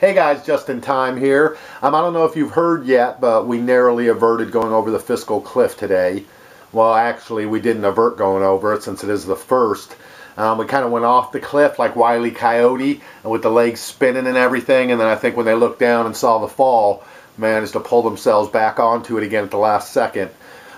Hey guys, just in time here. I don't know if you've heard yet, but we narrowly averted going over the fiscal cliff today. Well, actually, we didn't avert going over it since it is the first. We kind of went off the cliff like Wile E. Coyote, and with the legs spinning and everything, and then I think when they looked down and saw the fall, managed to pull themselves back onto it again at the last second.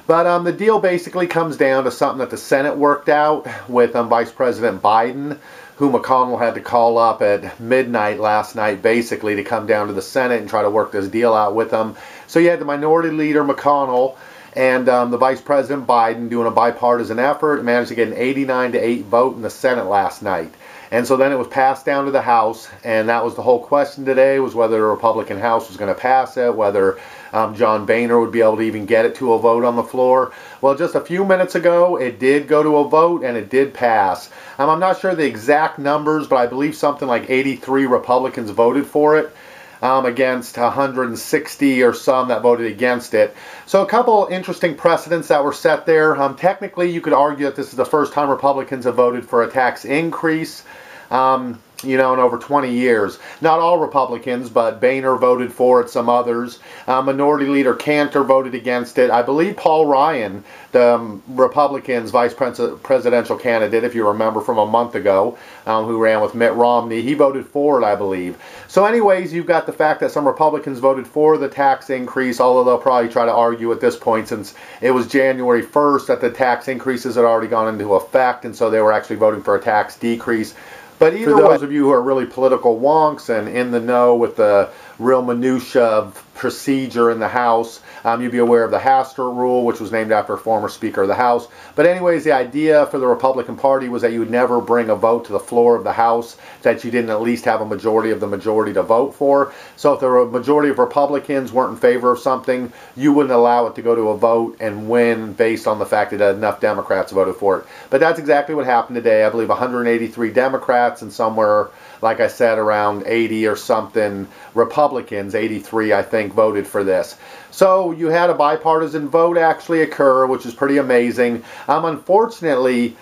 But the deal basically comes down to something that the Senate worked out with Vice President Biden, who McConnell had to call up at midnight last night basically to come down to the Senate and try to work this deal out with them. So you had the Minority Leader McConnell and the Vice President Biden doing a bipartisan effort and managed to get an 89-8 vote in the Senate last night. And so then it was passed down to the House, and that was the whole question today, was whether the Republican House was going to pass it, whether John Boehner would be able to even get it to a vote on the floor. Well, just a few minutes ago, it did go to a vote, and it did pass. I'm not sure the exact numbers, but I believe something like 83 Republicans voted for it, against 160 or some that voted against it. So a couple interesting precedents that were set there. Technically, you could argue that this is the first time Republicans have voted for a tax increase, in over 20 years. Not all Republicans, but Boehner voted for it, some others. Minority Leader Cantor voted against it. I believe Paul Ryan, the Republicans' vice presidential candidate, if you remember from a month ago, who ran with Mitt Romney, he voted for it, I believe. So anyways, you've got the fact that some Republicans voted for the tax increase, although they'll probably try to argue at this point since it was January 1st that the tax increases had already gone into effect, and so they were actually voting for a tax decrease. But either way, for those of you who are really political wonks and in the know with the real minutia of procedure in the House, you'd be aware of the Hastert rule, which was named after a former Speaker of the House. But anyways, the idea for the Republican Party was that you would never bring a vote to the floor of the House that you didn't at least have a majority of the majority to vote for. So if the majority of Republicans weren't in favor of something, you wouldn't allow it to go to a vote and win based on the fact that enough Democrats voted for it. But that's exactly what happened today. I believe 183 Democrats and somewhere, like I said, around 80 or something Republicans, 83 I think, voted for this. So you had a bipartisan vote actually occur, which is pretty amazing. Unfortunately,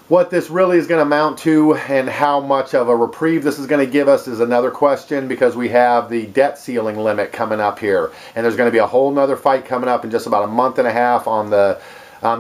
what this really is going to amount to and how much of a reprieve this is going to give us is another question, because we have the debt ceiling limit coming up here. And there's going to be a whole nother fight coming up in just about a month and a half on the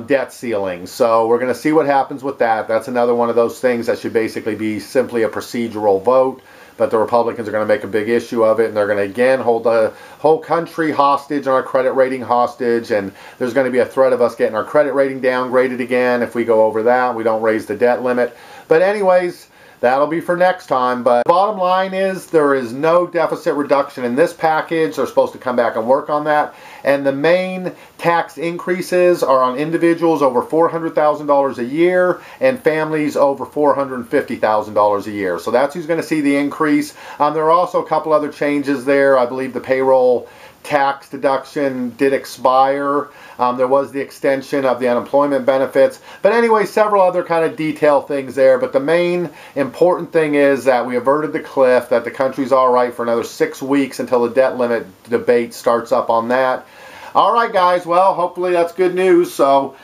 debt ceiling. So we're going to see what happens with that. That's another one of those things that should basically be simply a procedural vote. But the Republicans are going to make a big issue of it, and they're going to again hold the whole country hostage, and our credit rating hostage, and there's going to be a threat of us getting our credit rating downgraded again if we go over that, we don't raise the debt limit. But anyways, that'll be for next time. But bottom line is there is no deficit reduction in this package. They're supposed to come back and work on that. And the main tax increases are on individuals over $400,000 a year and families over $450,000 a year. So that's who's going to see the increase. There are also a couple other changes there. I believe the payroll tax deduction did expire. There was the extension of the unemployment benefits. But anyway, several other kind of detail things there. But the main important thing is that we averted the cliff, that the country's all right for another 6 weeks until the debt limit debate starts up on that. All right, guys. Well, hopefully that's good news. So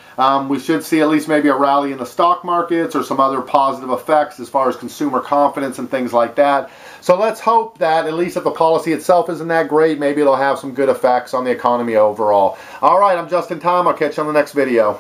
we should see at least maybe a rally in the stock markets or some other positive effects as far as consumer confidence and things like that. So let's hope that at least if the policy itself isn't that great, maybe it'll have some good effects on the economy overall. All right, I'm Justin Tom. I'll catch you on the next video.